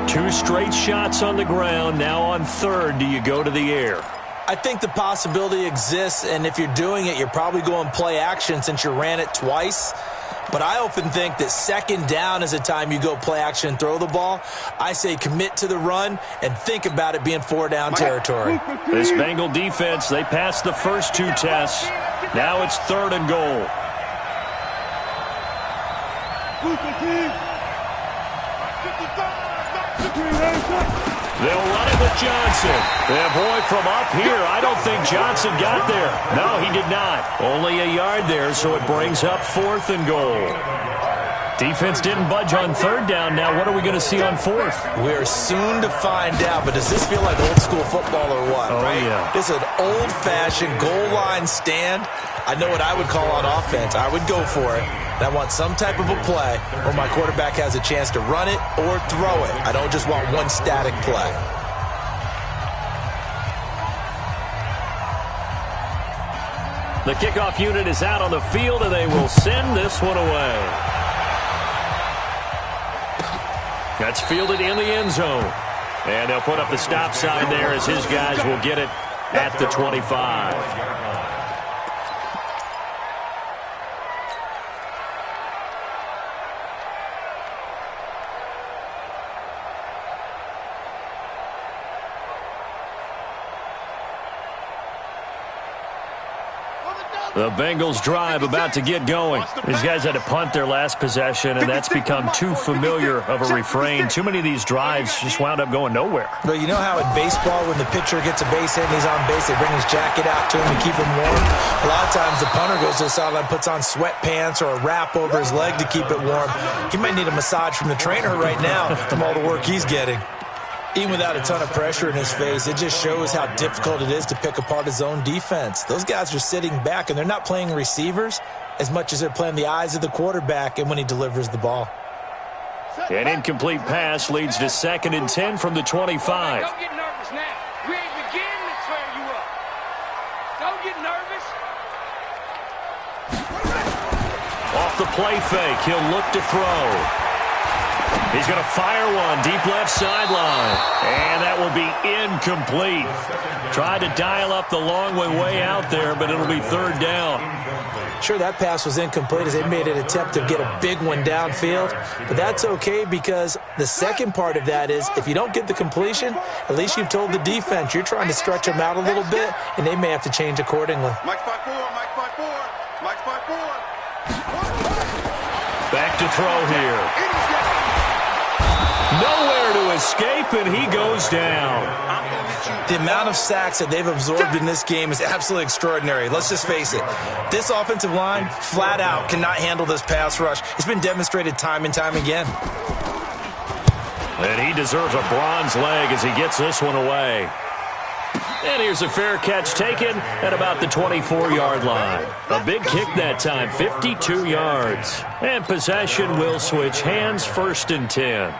2 straight shots on the ground. Now on 3rd, do you go to the air? I think the possibility exists, and if you're doing it, you're probably going play action since you ran it twice. But I often think that 2nd down is the time you go play action and throw the ball. I say commit to the run and think about it being 4-down territory. This Bengal defense, they passed the first 2 tests. Now it's 3rd and goal. They'll run it with Johnson. And boy, from up here, I don't think Johnson got there. No, he did not. Only a yard there, so it brings up 4th and goal. Defense didn't budge on 3rd down. Now what are we going to see on 4th? We're soon to find out, but does this feel like old school football or what? Oh, right? Yeah. This is an old-fashioned goal line stand. I know what I would call on offense. I would go for it. And I want some type of a play where my quarterback has a chance to run it or throw it. I don't just want one static play. The kickoff unit is out on the field, and they will send this one away. That's fielded in the end zone. And they'll put up the stop sign there as his guys will get it at the 25. The Bengals drive about to get going. These guys had to punt their last possession, and that's become too familiar of a refrain. Too many of these drives just wound up going nowhere. But you know how in baseball, when the pitcher gets a base hit and he's on base, they bring his jacket out to him to keep him warm? A lot of times the punter goes to the sideline, puts on sweatpants or a wrap over his leg to keep it warm. He might need a massage from the trainer right now from all the work he's getting. Even without a ton of pressure in his face, it just shows how difficult it is to pick apart his own defense. Those guys are sitting back, and they're not playing receivers as much as they're playing the eyes of the quarterback and when he delivers the ball. An incomplete pass leads to 2nd and 10 from the 25. Don't get nervous now. We ain't beginning to tear you up. Don't get nervous. Off the play fake, he'll look to throw. He's going to fire one deep left sideline. And that will be incomplete. Tried to dial up the long one way out there, but it'll be third down. Sure, that pass was incomplete as they made an attempt to get a big one downfield. But that's okay because the second part of that is if you don't get the completion, at least you've told the defense you're trying to stretch them out a little bit, and they may have to change accordingly. Mike's 5-4, Mike's 5-4, Mike's 5-4. Back to throw here. Nowhere to escape, and he goes down. The amount of sacks that they've absorbed in this game is absolutely extraordinary. Let's just face it. This offensive line, flat out, cannot handle this pass rush. It's been demonstrated time and time again. And he deserves a bronze leg as he gets this one away. And here's a fair catch taken at about the 24-yard line. A big kick that time, 52 yards. And possession will switch hands, 1st and 10.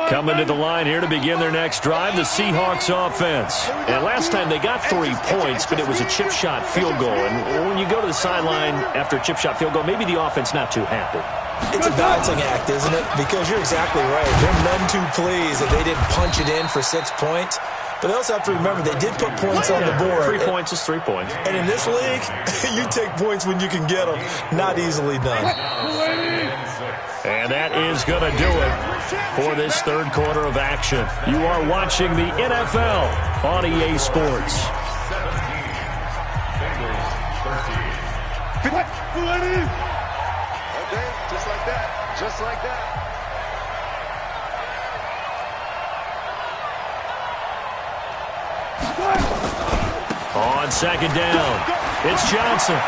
Coming to the line here to begin their next drive, the Seahawks offense. And last time they got 3 points, but it was a chip shot field goal. And when you go to the sideline after a chip shot field goal, maybe the offense not too happy. It's a balancing act, isn't it? Because you're exactly right. They're none too pleased that they didn't punch it in for 6 points. But they also have to remember they did put points on the board. 3 points is 3 points. And in this league, you take points when you can get them. Not easily done. And that is going to do it for this third quarter of action. You are watching the NFL on EA Sports. Okay, just like that. Just like that. On second down, it's Johnson.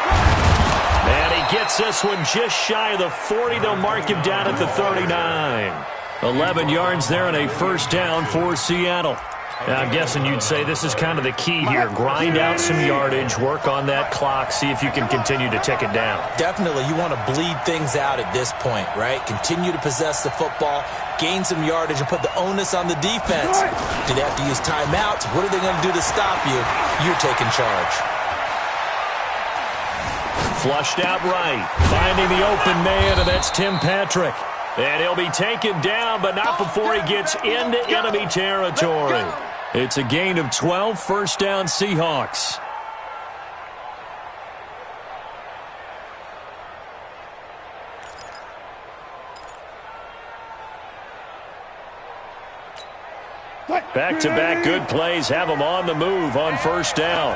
And he gets this one just shy of the 40. They'll mark him down at the 39. 11 yards there and a first down for Seattle. Now, I'm guessing you'd say this is kind of the key here. Grind out some yardage, work on that clock, see if you can continue to tick it down. Definitely. You want to bleed things out at this point, right? Continue to possess the football, gain some yardage, and put the onus on the defense. Do they have to use timeouts? What are they going to do to stop you? You're taking charge. Flushed out right, finding the open man, and that's Tim Patrick. And he'll be taken down, but not before he gets into enemy territory. It's a gain of 12, first down Seahawks. Back-to-back good plays have them on the move on first down.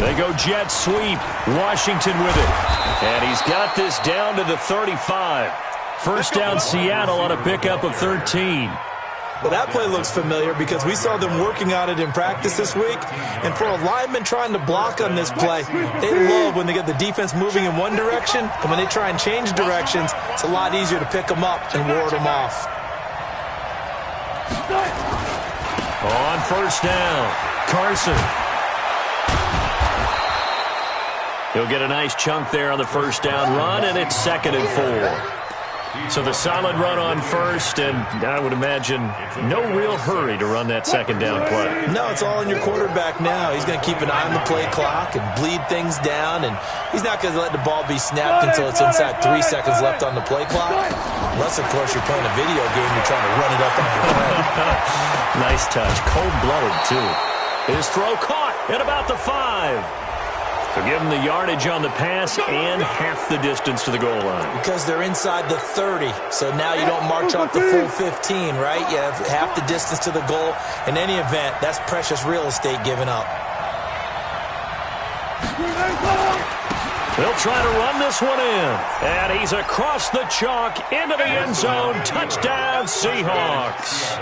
They go jet sweep. Washington with it. And he's got this down to the 35. First down Seattle on a pickup of 13. Well, that play looks familiar because we saw them working on it in practice this week. And for a lineman trying to block on this play, they love when they get the defense moving in one direction. And when they try and change directions, it's a lot easier to pick them up and ward them off. On first down, Carson. He'll get a nice chunk there on the first down run, and it's 2nd and 4. So the solid run on first, and I would imagine no real hurry to run that second down play. No, it's all on your quarterback now. He's going to keep an eye on the play clock and bleed things down, and he's not going to let the ball be snapped until it's inside 3 seconds left on the play clock. Unless, of course, you're playing a video game, you're trying to run it up on your head. Nice touch. Cold-blooded, too. His throw caught at about the 5. So give them the yardage on the pass and half the distance to the goal line. Because they're inside the 30, so now you don't march off the full 15, right? You have half the distance to the goal. In any event, that's precious real estate given up. They'll try to run this one in. And he's across the chalk into the end zone. Touchdown, Seahawks.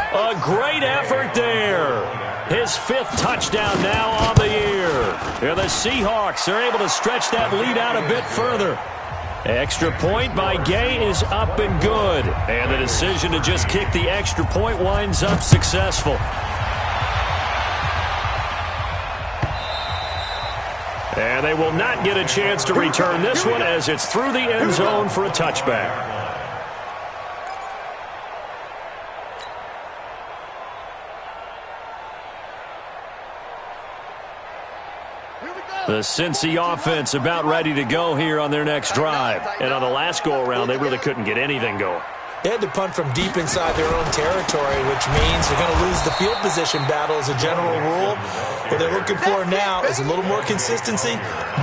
A great effort there. His 5th touchdown now on the year. Here the Seahawks are able to stretch that lead out a bit further. Extra point by Gay is up and good. And the decision to just kick the extra point winds up successful. And they will not get a chance to return this one as it's through the end zone for a touchback. The Cincy offense about ready to go here on their next drive. And on the last go-around, they really couldn't get anything going. They had to punt from deep inside their own territory, which means they're going to lose the field position battle as a general rule. What they're looking for now is a little more consistency,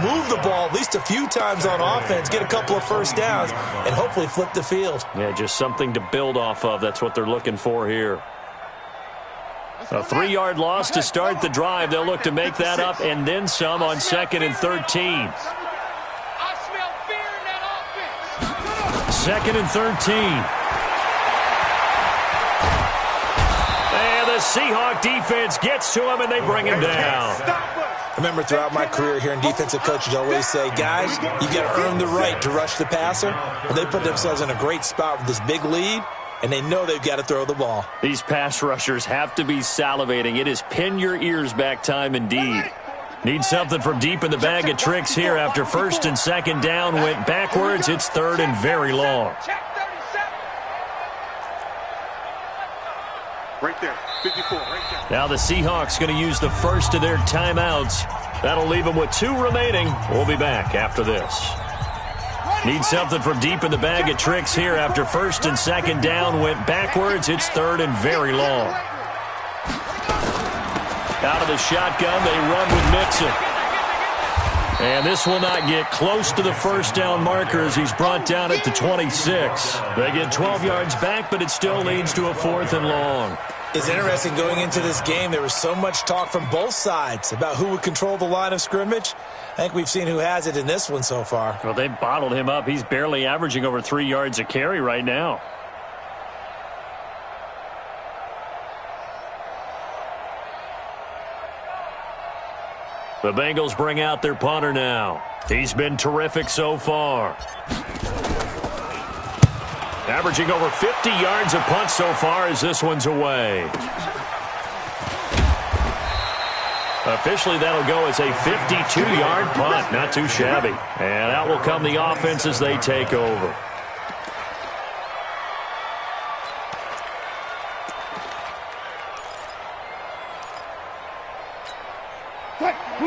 move the ball at least a few times on offense, get a couple of first downs, and hopefully flip the field. Yeah, just something to build off of. That's what they're looking for here. A 3-yard loss to start the drive. They'll look to make that up and then some on 2nd and 13. I smell fear in that offense. 2nd and 13. And the Seahawk defense gets to him, and they bring him down. I remember throughout my career hearing defensive coaches always say, guys, you got to earn the right to rush the passer. But they put themselves in a great spot with this big lead, and they know they've got to throw the ball. These pass rushers have to be salivating. It is pin your ears back time indeed. Need something from deep in the bag of tricks here after 1st and 2nd down went backwards. It's 3rd and very long. Right there, 54, right there. Now the Seahawks going to use the first of their timeouts. That'll leave them with 2 remaining. We'll be back after this. Need something from deep in the bag of tricks here after 1st and 2nd down went backwards. It's 3rd and very long. Out of the shotgun, they run with Mixon. And this will not get close to the first down marker as he's brought down at the 26. They get 12 yards back, but it still leads to a 4th and long. It's interesting going into this game. There was so much talk from both sides about who would control the line of scrimmage. I think we've seen who has it in this one so far. Well, they bottled him up. He's barely averaging over 3 yards a carry right now. The Bengals bring out their punter now. He's been terrific so far. Averaging over 50 yards a punt so far as this one's away. Officially, that'll go as a 52-yard punt. Not too shabby. And out will come the offense as they take over.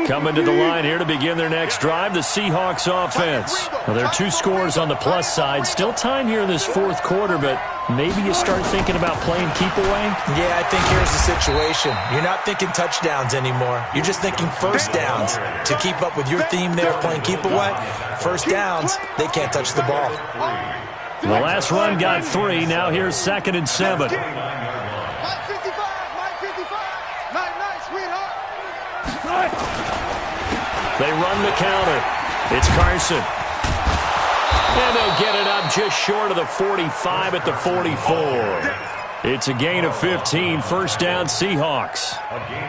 Coming to the line here to begin their next drive, the Seahawks offense. Well, there are 2 scores on the plus side. Still time here in this 4th quarter, but maybe you start thinking about playing keep away? Yeah, I think here's the situation. You're not thinking touchdowns anymore. You're just thinking first downs. To keep up with your theme there, playing keep away, first downs, they can't touch the ball. The last run got 3. Now here's 2nd and 7. They run the counter. It's Carson. And they'll get it up just short of the 45 at the 44. It's a gain of 15, first down Seahawks.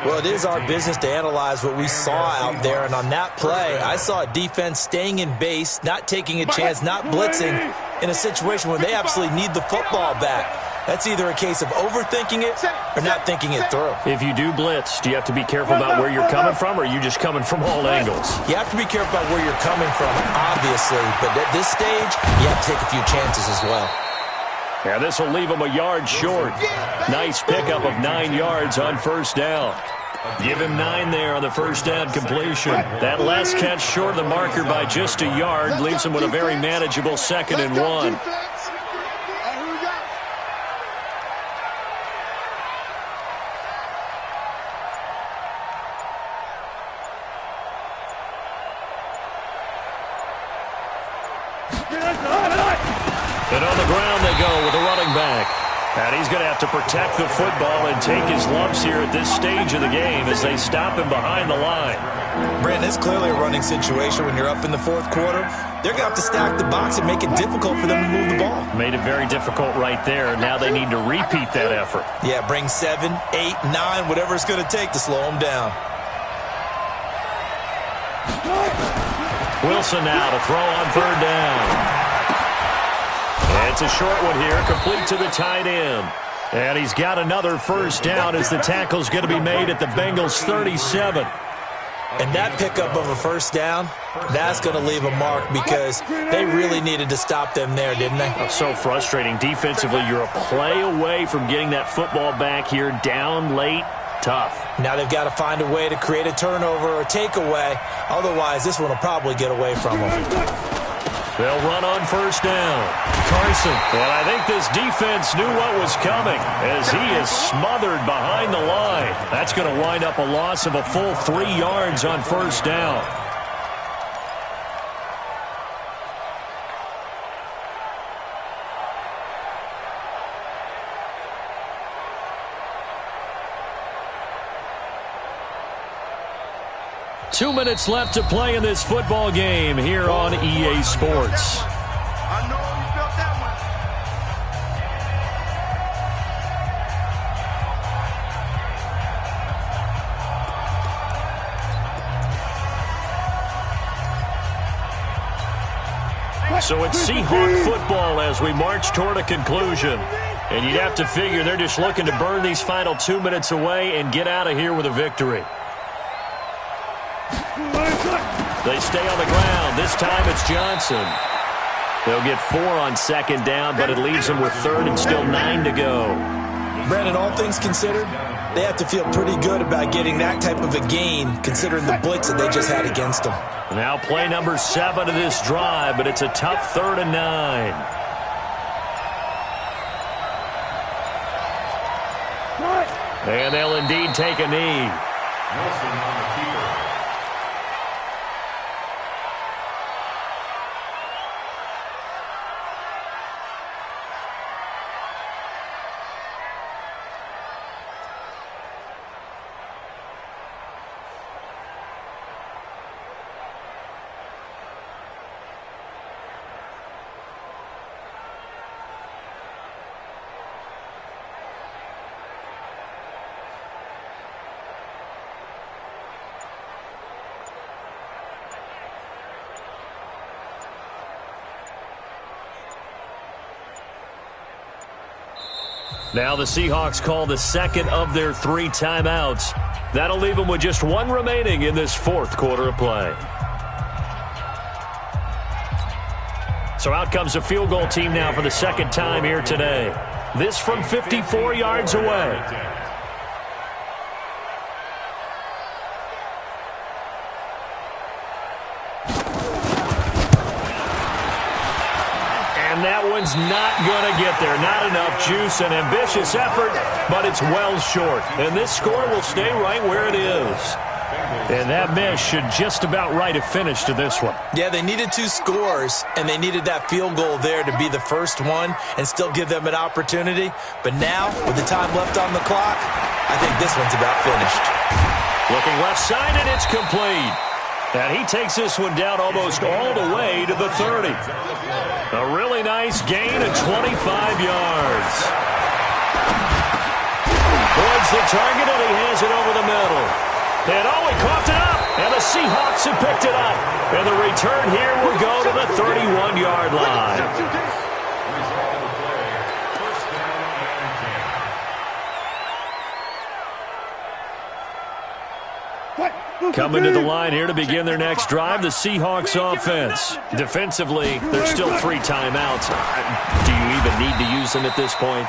Well, it is our business to analyze what we saw out there, and on that play, I saw a defense staying in base, not taking a chance, not blitzing, in a situation where they absolutely need the football back. That's either a case of overthinking it or not thinking it through. If you do blitz, do you have to be careful about where you're coming from, or are you just coming from all angles? You have to be careful about where you're coming from, obviously, but at this stage, you have to take a few chances as well. Yeah, this will leave them a yard short. Nice pickup of 9 yards on first down. Give him 9 there on the first down completion. That last catch short of the marker by just a yard leaves him with a very manageable 2nd and 1. And on the ground they go with a running back. And he's going to have to protect the football and take his lumps here at this stage of the game as they stop him behind the line. Brandon, it's clearly a running situation when you're up in the 4th quarter. They're going to have to stack the box and make it difficult for them to move the ball. Made it very difficult right there. Now they need to repeat that effort. Yeah, bring 7, 8, 9, whatever it's going to take to slow them down. Wilson now to throw on 3rd down. It's a short one here, complete to the tight end. And he's got another first down as the tackle's going to be made at the Bengals 37. And that pickup of a first down, that's going to leave a mark because they really needed to stop them there, didn't they? Oh, so frustrating. Defensively, you're a play away from getting that football back here down late. Tough. Now they've got to find a way to create a turnover or takeaway. Otherwise, this one will probably get away from them. They'll run on first down. Carson. And I think this defense knew what was coming as he is smothered behind the line. That's going to wind up a loss of a full 3 yards on first down. Two minutes left to play in this football game here on EA Sports. I know you felt that one. So it's Seahawk football as we march toward a conclusion. And you'd have to figure they're just looking to burn these final 2 minutes away and get out of here with a victory. They stay on the ground. This time it's Johnson. They'll get 4 on second down, but it leaves them with third and still 9 to go. Brandon, all things considered, they have to feel pretty good about getting that type of a gain considering the blitz that they just had against them. Now play number 7 of this drive, but it's a tough 3rd and 9. And they'll indeed take a knee. Nelson on the keeper. Now the Seahawks call the second of their 3 timeouts. That'll leave them with just 1 remaining in this 4th quarter of play. So out comes a field goal team now for the 2nd time here today. This from 54 yards away. And that one's not going to get there. Not enough juice, an ambitious effort, but it's well short. And this score will stay right where it is. And that miss should just about write a finish to this one. Yeah, they needed 2 scores, and they needed that field goal there to be the first one and still give them an opportunity. But now, with the time left on the clock, I think this one's about finished. Looking left side, and it's complete. And he takes this one down almost all the way to the 30. A really nice gain of 25 yards. Towards the target, and he has it over the middle. And he coughed it up, and the Seahawks have picked it up. And the return here will go to the 31-yard line. Coming to the line here to begin their next drive, the Seahawks offense. Defensively, there's still 3 timeouts. Do you even need to use them at this point?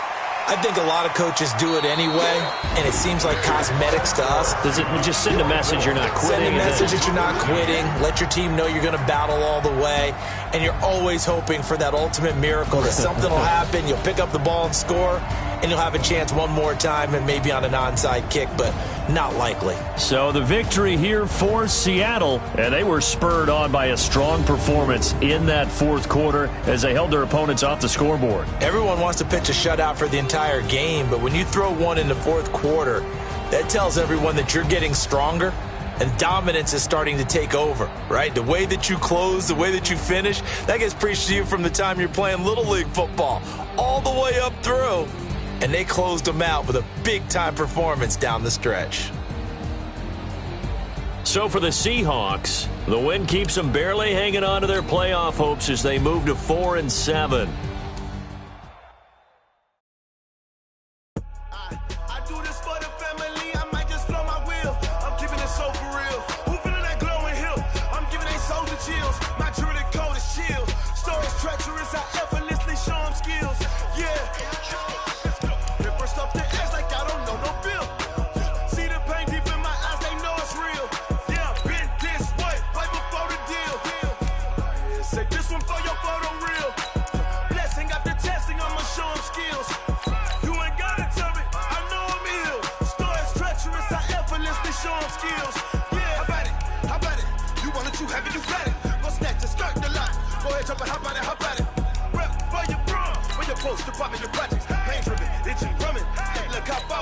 I think a lot of coaches do it anyway, and it seems like cosmetics to us. Does it just send a message you're not quitting? Send a message that you're not quitting. Let your team know you're going to battle all the way, and you're always hoping for that ultimate miracle that something will happen, you'll pick up the ball and score, and you'll have a chance one more time and maybe on an onside kick, but not likely. So the victory here for Seattle, and they were spurred on by a strong performance in that 4th quarter as they held their opponents off the scoreboard. Everyone wants to pitch a shutout for the entire game, but when you throw one in the 4th quarter, that tells everyone that you're getting stronger and dominance is starting to take over, right? The way that you close, the way that you finish, that gets preached to you from the time you're playing Little League football all the way up through. And they closed them out with a big-time performance down the stretch. So for the Seahawks, the win keeps them barely hanging on to their playoff hopes as they move to 4-7. I do this for the family. I might just blow my wheel. I'm keeping it so for real. Who finna that you have it, you got it. Go snatch it, skirt the lot. Go ahead, jump and hop on it, hop at it. Rep for your bra. When you're post, department, your projects. Pain tripping, itching, drumming. Look how far